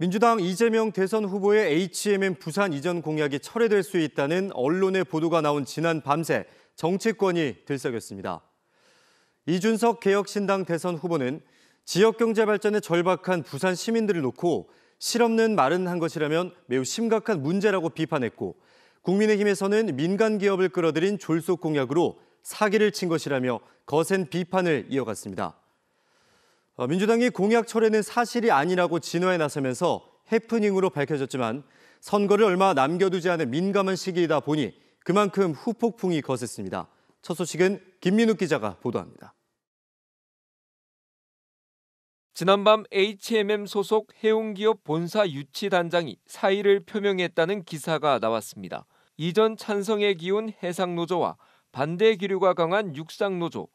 민주당 이재명 대선 후보의 HMM 부산 이전 공약이 철회될 수 있다는 언론의 보도가 나온 지난 밤새 정치권이 들썩였습니다. 이준석 개혁신당 대선 후보는 지역경제 발전에 절박한 부산 시민들을 놓고 실없는 말은 한 것이라면 매우 심각한 문제라고 비판했고, 국민의힘에서는 민간 기업을 끌어들인 졸속 공약으로 사기를 친 것이라며 거센 비판을 이어갔습니다. 민주당이 공약 철회는 사실이 아니라고 진화에 나서면서 해프닝으로 밝혀졌지만 선거를 얼마 남겨두지 않은 민감한 시기이다 보니 그만큼 후폭풍이 거셌습니다. 첫 소식은 김민욱 기자가 보도합니다. 지난밤 HMM 소속 해운기업 본사 유치 단장이 사의를 표명했다는 기사가 나왔습니다. 이전 찬성에 기운 해상노조와 반대 기류가 강한 육상노조,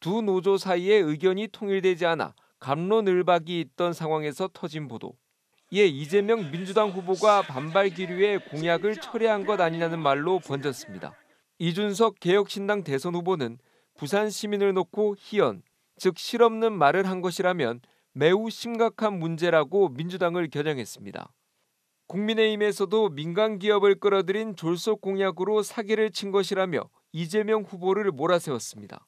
두 노조 사이의 의견이 통일되지 않아 갑론을박이 있던 상황에서 터진 보도. 이에 이재명 민주당 후보가 반발 기류의 공약을 철회한 것 아니냐는 말로 번졌습니다. 이준석 개혁신당 대선 후보는 부산 시민을 놓고 희연, 즉 실없는 말을 한 것이라면 매우 심각한 문제라고 민주당을 겨냥했습니다. 국민의힘에서도 민간 기업을 끌어들인 졸속 공약으로 사기를 친 것이라며 이재명 후보를 몰아세웠습니다.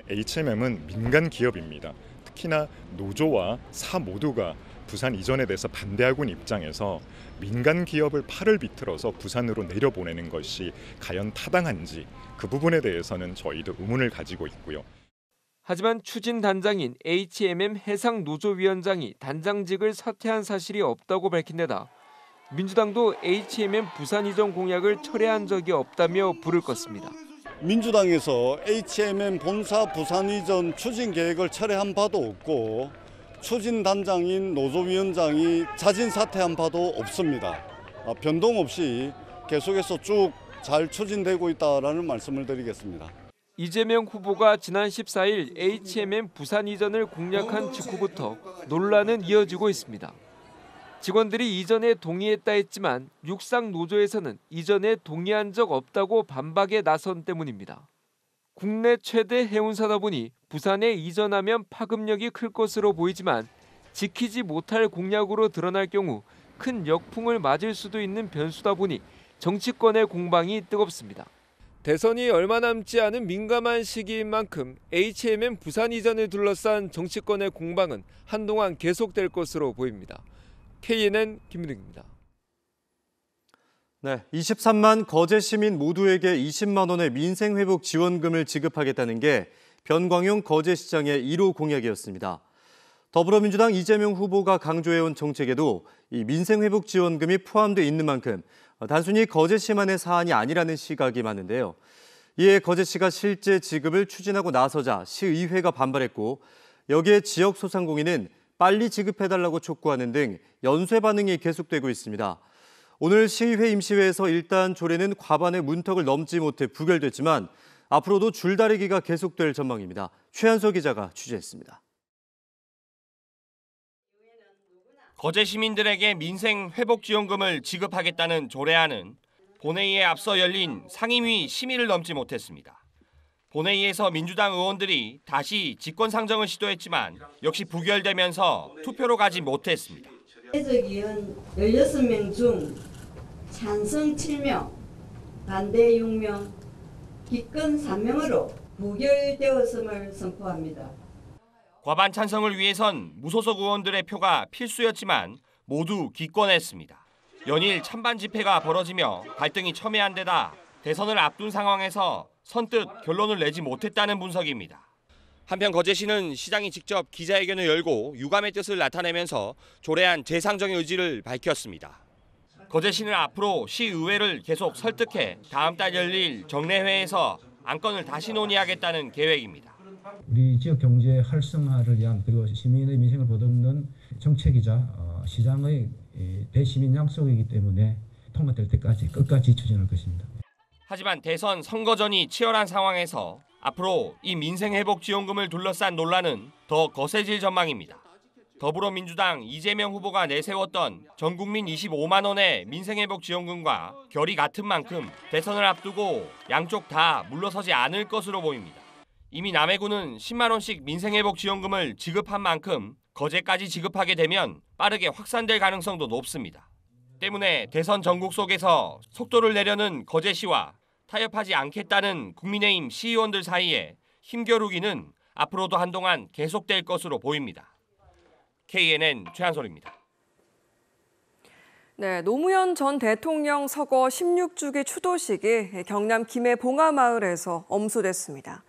HMM은 민간 기업입니다. 특히나 노조와 사 모두가 부산 이전에 대해서 반대하고 있는 입장에서 민간 기업을 팔을 비틀어서 부산으로 내려보내는 것이 과연 타당한지 그 부분에 대해서는 저희도 의문을 가지고 있고요. 하지만 추진 단장인 HMM 해상노조위원장이 단장직을 사퇴한 사실이 없다고 밝힌 데다 민주당도 HMM 부산 이전 공약을 철회한 적이 없다며 불을 껐습니다. 민주당에서 HMM 본사 부산 이전 추진 계획을 철회한 바도 없고 추진 단장인 노조위원장이 자진 사퇴한 바도 없습니다. 변동 없이 계속해서 쭉 잘 추진되고 있다라는 말씀을 드리겠습니다. 이재명 후보가 지난 14일 HMM 부산 이전을 공약한 직후부터 논란은 이어지고 있습니다. 직원들이 이전에 동의했다 했지만 육상노조에서는 이전에 동의한 적 없다고 반박에 나선 때문입니다. 국내 최대 해운사다 보니 부산에 이전하면 파급력이 클 것으로 보이지만 지키지 못할 공약으로 드러날 경우 큰 역풍을 맞을 수도 있는 변수다 보니 정치권의 공방이 뜨겁습니다. 대선이 얼마 남지 않은 민감한 시기인 만큼 HMM 부산 이전을 둘러싼 정치권의 공방은 한동안 계속될 것으로 보입니다. KNN 김민욱입니다. 네, 23만 거제 시민 모두에게 20만 원의 민생회복 지원금을 지급하겠다는 게 변광용 거제시장의 1호 공약이었습니다. 더불어민주당 이재명 후보가 강조해온 정책에도 이 민생회복 지원금이 포함돼 있는 만큼 단순히 거제시만의 사안이 아니라는 시각이 많은데요. 이에 거제시가 실제 지급을 추진하고 나서자 시의회가 반발했고, 여기에 지역 소상공인은 빨리 지급해달라고 촉구하는 등 연쇄 반응이 계속되고 있습니다. 오늘 시의회 임시회에서 일단 조례는 과반의 문턱을 넘지 못해 부결됐지만 앞으로도 줄다리기가 계속될 전망입니다. 최한서 기자가 취재했습니다. 거제 시민들에게 민생 회복 지원금을 지급하겠다는 조례안은 본회의에 앞서 열린 상임위 심의를 넘지 못했습니다. 본회의에서 민주당 의원들이 다시 직권 상정을 시도했지만 역시 부결되면서 투표로 가지 못했습니다. 예적위원 16명 중 찬성 7명, 반대 6명, 기권 3명으로 부결되었음을 선포합니다. 과반 찬성을 위해선 무소속 의원들의 표가 필수였지만 모두 기권했습니다. 연일 찬반 집회가 벌어지며 갈등이 첨예한 데다 대선을 앞둔 상황에서 선뜻 결론을 내지 못했다는 분석입니다. 한편 거제시는 시장이 직접 기자회견을 열고 유감의 뜻을 나타내면서 조례안 재상정의 의지를 밝혔습니다. 거제시는 앞으로 시의회를 계속 설득해 다음 달 열릴 정례회에서 안건을 다시 논의하겠다는 계획입니다. 우리 지역 경제 활성화를 위한 그리고 시민의 민생을 보듬는 정책이자 시장의 대시민 약속이기 때문에 통과될 때까지 끝까지 추진할 것입니다. 하지만 대선 선거전이 치열한 상황에서 앞으로 이 민생회복지원금을 둘러싼 논란은 더 거세질 전망입니다. 더불어민주당 이재명 후보가 내세웠던 전국민 25만 원의 민생회복지원금과 결이 같은 만큼 대선을 앞두고 양쪽 다 물러서지 않을 것으로 보입니다. 이미 남해군은 10만 원씩 민생회복지원금을 지급한 만큼 거제까지 지급하게 되면 빠르게 확산될 가능성도 높습니다. 때문에 대선 전국 속에서 속도를 내려는 거제시와 타협하지 않겠다는 국민의힘 시의원들 사이에 힘겨루기는 앞으로도 한동안 계속될 것으로 보입니다. KNN 최한솔입니다. 네, 노무현 전 대통령 서거 16주기 추도식이 경남 김해 봉하마을에서 엄수됐습니다.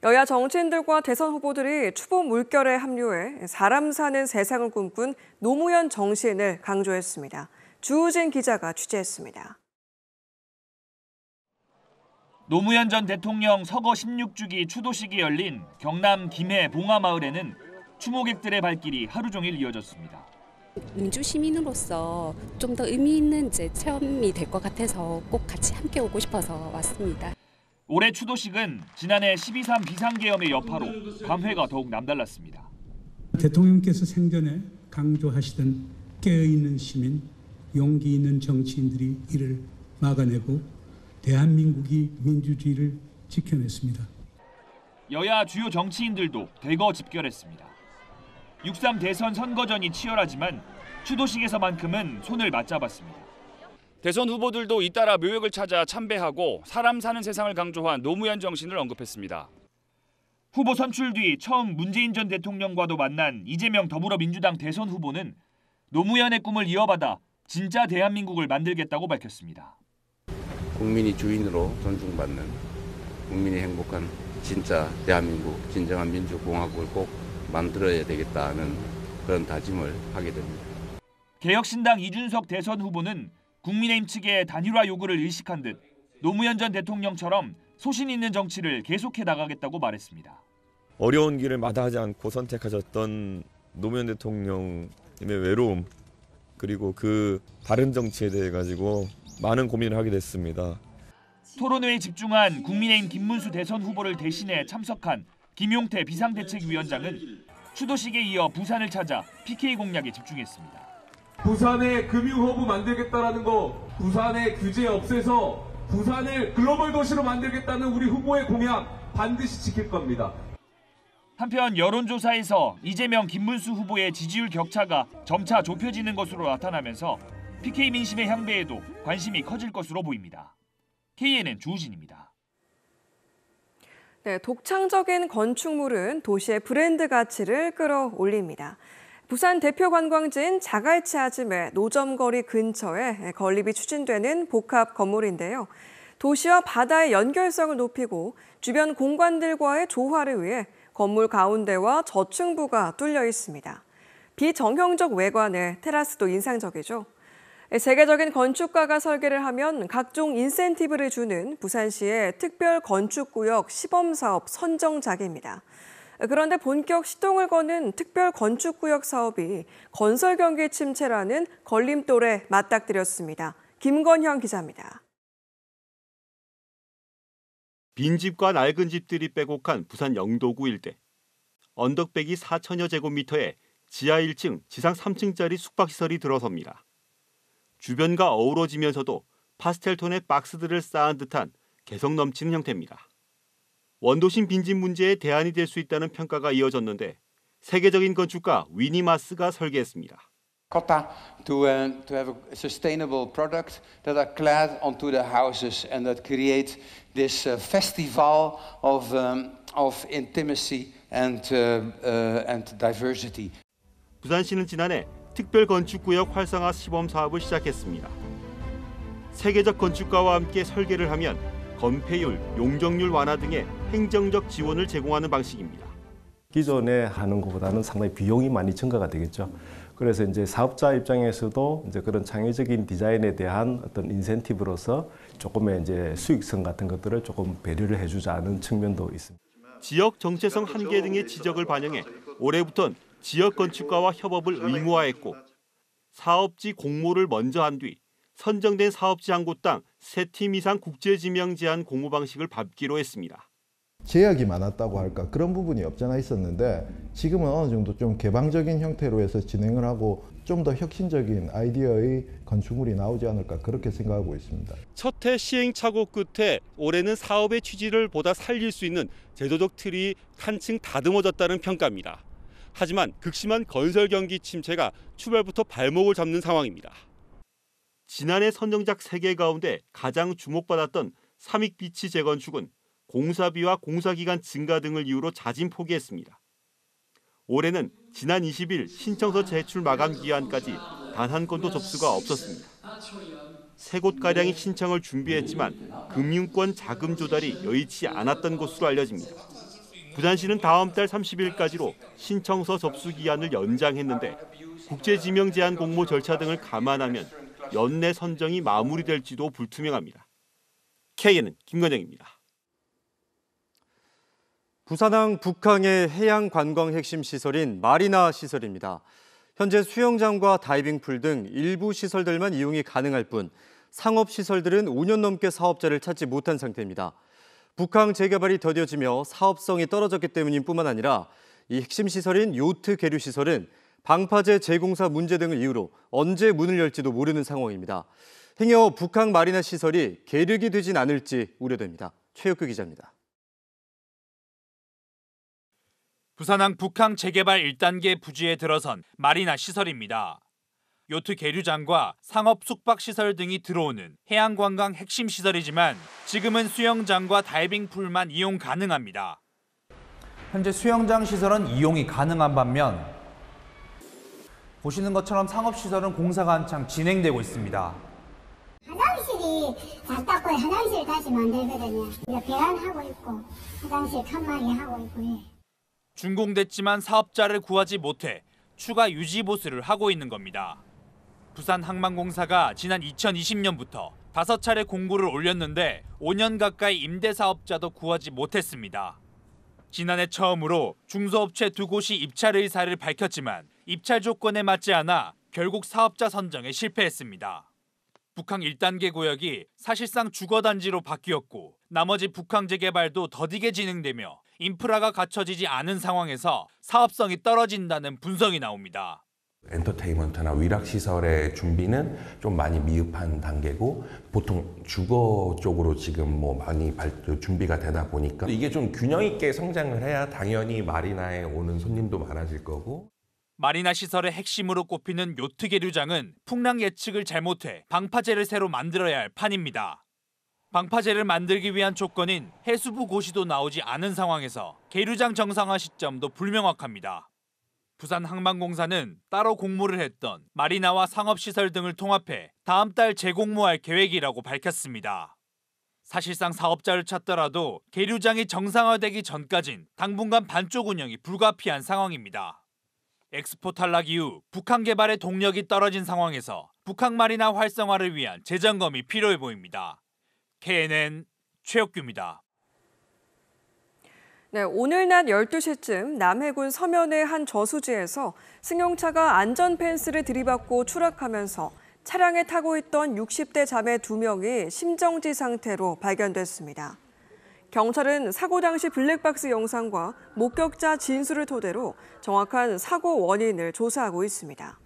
여야 정치인들과 대선 후보들이 추보 물결에 합류해 사람 사는 세상을 꿈꾼 노무현 정신을 강조했습니다. 주우진 기자가 취재했습니다. 노무현 전 대통령 서거 16주기 추도식이 열린 경남 김해 봉하마을에는 추모객들의 발길이 하루 종일 이어졌습니다. 민주 시민으로서 좀 더 의미 있는 체험이 될 것 같아서 꼭 같이 함께 오고 싶어서 왔습니다. 올해 추도식은 지난해 12.3 비상계엄의 여파로 감회가 더욱 남달랐습니다. 대통령께서 생전에 강조하시던 깨어있는 시민, 용기 있는 정치인들이 이를 막아내고 대한민국이 민주주의를 지켜냈습니다. 여야 주요 정치인들도 대거 집결했습니다. 6.3 대선 선거전이 치열하지만 추도식에서만큼은 손을 맞잡았습니다. 대선 후보들도 잇따라 묘역을 찾아 참배하고 사람 사는 세상을 강조한 노무현 정신을 언급했습니다. 후보 선출 뒤 처음 문재인 전 대통령과도 만난 이재명 더불어민주당 대선 후보는 노무현의 꿈을 이어받아 진짜 대한민국을 만들겠다고 밝혔습니다. 국민이 주인으로 존중받는 국민이 행복한 진짜 대한민국, 진정한 민주공화국을 꼭 만들어야 되겠다는 그런 다짐을 하게 됩니다. 개혁신당 이준석 대선 후보는 국민의힘 측의 단일화 요구를 일식한 듯 노무현 전 대통령처럼 소신 있는 정치를 계속해 나가겠다고 말했습니다. 어려운 길을 마다하지 않고 선택하셨던 노무현 대통령님의 외로움 그리고 그 바른 정치에 대해 가지고 많은 고민을 하게 됐습니다. 토론회에 집중한 국민의힘 김문수 대선 후보를 대신해 참석한 김용태 비상대책위원장은 추도식에 이어 부산을 찾아 PK 공략에 집중했습니다. 부산의 금융허브 만들겠다라는 거, 부산의 규제 없애서 부산을 글로벌 도시로 만들겠다는 우리 후보의 공약 반드시 지킬 겁니다. 한편 여론조사에서 이재명, 김문수 후보의 지지율 격차가 점차 좁혀지는 것으로 나타나면서 PK 민심의 향배에도 관심이 커질 것으로 보입니다. KNN 주우진입니다. 네, 독창적인 건축물은 도시의 브랜드 가치를 끌어올립니다. 부산 대표 관광지인 자갈치 아짐의 노점거리 근처에 건립이 추진되는 복합 건물인데요. 도시와 바다의 연결성을 높이고 주변 공간들과의 조화를 위해 건물 가운데와 저층부가 뚫려 있습니다. 비정형적 외관에 테라스도 인상적이죠. 세계적인 건축가가 설계를 하면 각종 인센티브를 주는 부산시의 특별 건축구역 시범사업 선정작입니다. 그런데 본격 시동을 거는 특별 건축구역 사업이 건설 경기 침체라는 걸림돌에 맞닥뜨렸습니다. 김건형 기자입니다. 빈집과 낡은 집들이 빼곡한 부산 영도구 일대. 언덕배기 4천여 제곱미터에 지하 1층, 지상 3층짜리 숙박시설이 들어섭니다. 주변과 어우러지면서도 파스텔톤의 박스들을 쌓은 듯한 개성 넘치는 형태입니다. 원도심 빈집 문제에 대안이 될 수 있다는 평가가 이어졌는데 세계적인 건축가 위니 마스가 설계했습니다. Cotta to have a sustainable product that are clad onto the houses and that create this festival of intimacy and diversity. 부산시는 지난해 특별 건축구역 활성화 시범 사업을 시작했습니다. 세계적 건축가와 함께 설계를 하면 건폐율, 용적률 완화 등의 행정적 지원을 제공하는 방식입니다. 기존에 하는 것보다는 상당히 비용이 많이 증가가 되겠죠. 그래서 이제 사업자 입장에서도 이제 그런 창의적인 디자인에 대한 어떤 인센티브로서 조금의 이제 수익성 같은 것들을 조금 배려를 해주자는 측면도 있습니다. 지역 정체성 한계 등의 지적을 반영해 올해부터는 지역 건축가와 협업을 의무화했고 사업지 공모를 먼저 한 뒤 선정된 사업지 한 곳당 3팀 이상 국제지명 제한 공모 방식을 밟기로 했습니다. 제약이 많았다고 할까 그런 부분이 없잖아 있었는데 지금은 어느 정도 좀 개방적인 형태로 해서 진행을 하고 좀 더 혁신적인 아이디어의 건축물이 나오지 않을까 그렇게 생각하고 있습니다. 첫 해 시행착오 끝에 올해는 사업의 취지를 보다 살릴 수 있는 제도적 틀이 한층 다듬어졌다는 평가입니다. 하지만 극심한 건설 경기 침체가 출발부터 발목을 잡는 상황입니다. 지난해 선정작 3개 가운데 가장 주목받았던 삼익비치 재건축은 공사비와 공사기간 증가 등을 이유로 자진 포기했습니다. 올해는 지난 20일 신청서 제출 마감 기한까지 단 한 건도 접수가 없었습니다. 3곳가량이 신청을 준비했지만 금융권 자금 조달이 여의치 않았던 것으로 알려집니다. 부산시는 다음 달 30일까지로 신청서 접수 기한을 연장했는데 국제지명 제한 공모 절차 등을 감안하면 연내 선정이 마무리될지도 불투명합니다. KNN 김건영입니다. 부산항 북항의 해양 관광 핵심 시설인 마리나 시설입니다. 현재 수영장과 다이빙풀 등 일부 시설들만 이용이 가능할 뿐 상업 시설들은 5년 넘게 사업자를 찾지 못한 상태입니다. 북항 재개발이 더뎌지며 사업성이 떨어졌기 때문인 뿐만 아니라 이 핵심 시설인 요트 계류 시설은 방파제 재공사 문제 등을 이유로 언제 문을 열지도 모르는 상황입니다. 행여 북항 마리나 시설이 계륵이 되진 않을지 우려됩니다. 최혁규 기자입니다. 부산항 북항 재개발 1단계 부지에 들어선 마리나 시설입니다. 요트 계류장과 상업 숙박시설 등이 들어오는 해양관광 핵심 시설이지만 지금은 수영장과 다이빙풀만 이용 가능합니다. 현재 수영장 시설은 이용이 가능한 반면 보시는 것처럼 상업시설은 공사가 한창 진행되고 있습니다. 화장실이 작다고 화장실 다시 만들거든요. 배관하고 있고 화장실 칸막이 하고 있고. 준공됐지만 사업자를 구하지 못해 추가 유지 보수를 하고 있는 겁니다. 부산항만공사가 지난 2020년부터 5차례 공고를 올렸는데 5년 가까이 임대사업자도 구하지 못했습니다. 지난해 처음으로 중소업체 2곳이 입찰 의사를 밝혔지만 입찰 조건에 맞지 않아 결국 사업자 선정에 실패했습니다. 북항 1단계 구역이 사실상 주거단지로 바뀌었고 나머지 북항 재개발도 더디게 진행되며 인프라가 갖춰지지 않은 상황에서 사업성이 떨어진다는 분석이 나옵니다. 엔터테인먼트나 위락시설의 준비는 좀 많이 미흡한 단계고 보통 주거 쪽으로 지금 많이 준비가 되다 보니까 이게 좀 균형 있게 성장을 해야 당연히 마리나에 오는 손님도 많아질 거고. 마리나 시설의 핵심으로 꼽히는 요트 계류장은 풍랑 예측을 잘못해 방파제를 새로 만들어야 할 판입니다. 방파제를 만들기 위한 조건인 해수부 고시도 나오지 않은 상황에서 계류장 정상화 시점도 불명확합니다. 부산항만공사는 따로 공모를 했던 마리나와 상업시설 등을 통합해 다음 달 재공모할 계획이라고 밝혔습니다. 사실상 사업자를 찾더라도 계류장이 정상화되기 전까진 당분간 반쪽 운영이 불가피한 상황입니다. 엑스포 탈락 이후 북항 개발의 동력이 떨어진 상황에서 북항 마리나 활성화를 위한 재점검이 필요해 보입니다. KNN 최혁규입니다. 네, 오늘 낮 12시쯤 남해군 서면의 한 저수지에서 승용차가 안전 펜스를 들이받고 추락하면서 차량에 타고 있던 60대 자매 2명이 심정지 상태로 발견됐습니다. 경찰은 사고 당시 블랙박스 영상과 목격자 진술을 토대로 정확한 사고 원인을 조사하고 있습니다.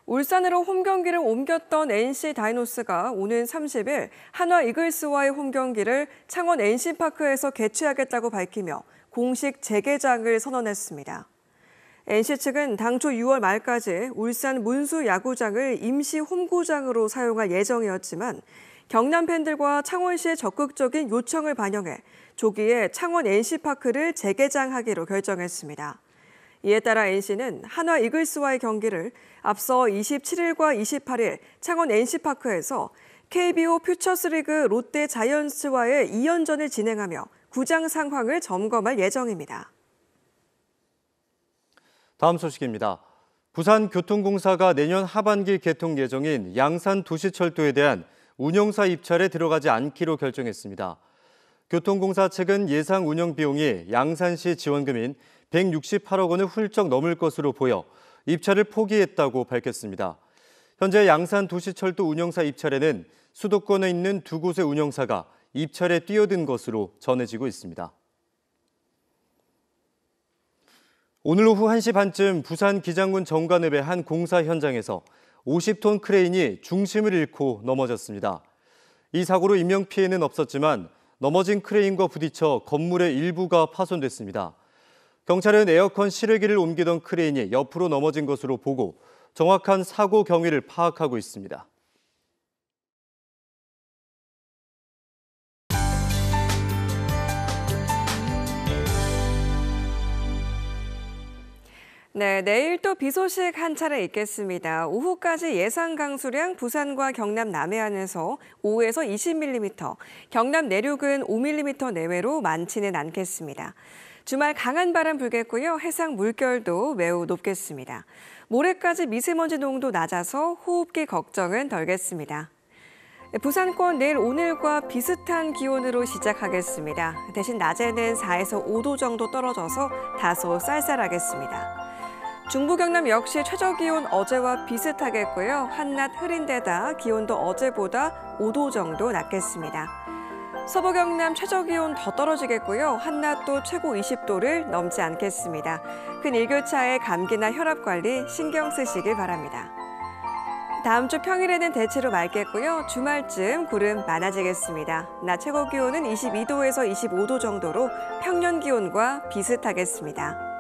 울산으로 홈 경기를 옮겼던 NC 다이노스가 오는 30일 한화 이글스와의 홈 경기를 창원 NC파크에서 개최하겠다고 밝히며 공식 재개장을 선언했습니다. NC 측은 당초 6월 말까지 울산 문수 야구장을 임시 홈구장으로 사용할 예정이었지만 경남 팬들과 창원시의 적극적인 요청을 반영해 조기에 창원 NC파크를 재개장하기로 결정했습니다. 이에 따라 NC는 한화 이글스와의 경기를 앞서 27일과 28일 창원 NC파크에서 KBO 퓨처스리그 롯데 자이언츠와의 2연전을 진행하며 구장 상황을 점검할 예정입니다. 다음 소식입니다. 부산교통공사가 내년 하반기 개통 예정인 양산도시철도에 대한 운영사 입찰에 들어가지 않기로 결정했습니다. 교통공사 측은 예상 운영 비용이 양산시 지원금인 168억 원을 훌쩍 넘을 것으로 보여 입찰을 포기했다고 밝혔습니다. 현재 양산도시철도 운영사 입찰에는 수도권에 있는 2곳의 운영사가 입찰에 뛰어든 것으로 전해지고 있습니다. 오늘 오후 1시 반쯤 부산 기장군 정관읍의 한 공사 현장에서 50톤 크레인이 중심을 잃고 넘어졌습니다. 이 사고로 인명피해는 없었지만 넘어진 크레인과 부딪혀 건물의 일부가 파손됐습니다. 경찰은 에어컨 실외기를 옮기던 크레인이 옆으로 넘어진 것으로 보고 정확한 사고 경위를 파악하고 있습니다. 네, 내일 또 비 소식 한 차례 있겠습니다. 오후까지 예상 강수량 부산과 경남 남해안에서 5에서 20mm, 경남 내륙은 5mm 내외로 많지는 않겠습니다. 주말 강한 바람 불겠고요. 해상 물결도 매우 높겠습니다. 모레까지 미세먼지 농도 낮아서 호흡기 걱정은 덜겠습니다. 부산권 내일 오늘과 비슷한 기온으로 시작하겠습니다. 대신 낮에는 4에서 5도 정도 떨어져서 다소 쌀쌀하겠습니다. 중부 경남 역시 최저기온 어제와 비슷하겠고요. 한낮 흐린 데다 기온도 어제보다 5도 정도 낮겠습니다. 서부 경남 최저기온 더 떨어지겠고요. 한낮도 최고 20도를 넘지 않겠습니다. 큰 일교차에 감기나 혈압 관리 신경 쓰시길 바랍니다. 다음 주 평일에는 대체로 맑겠고요. 주말쯤 구름 많아지겠습니다. 낮 최고 기온은 22도에서 25도 정도로 평년 기온과 비슷하겠습니다.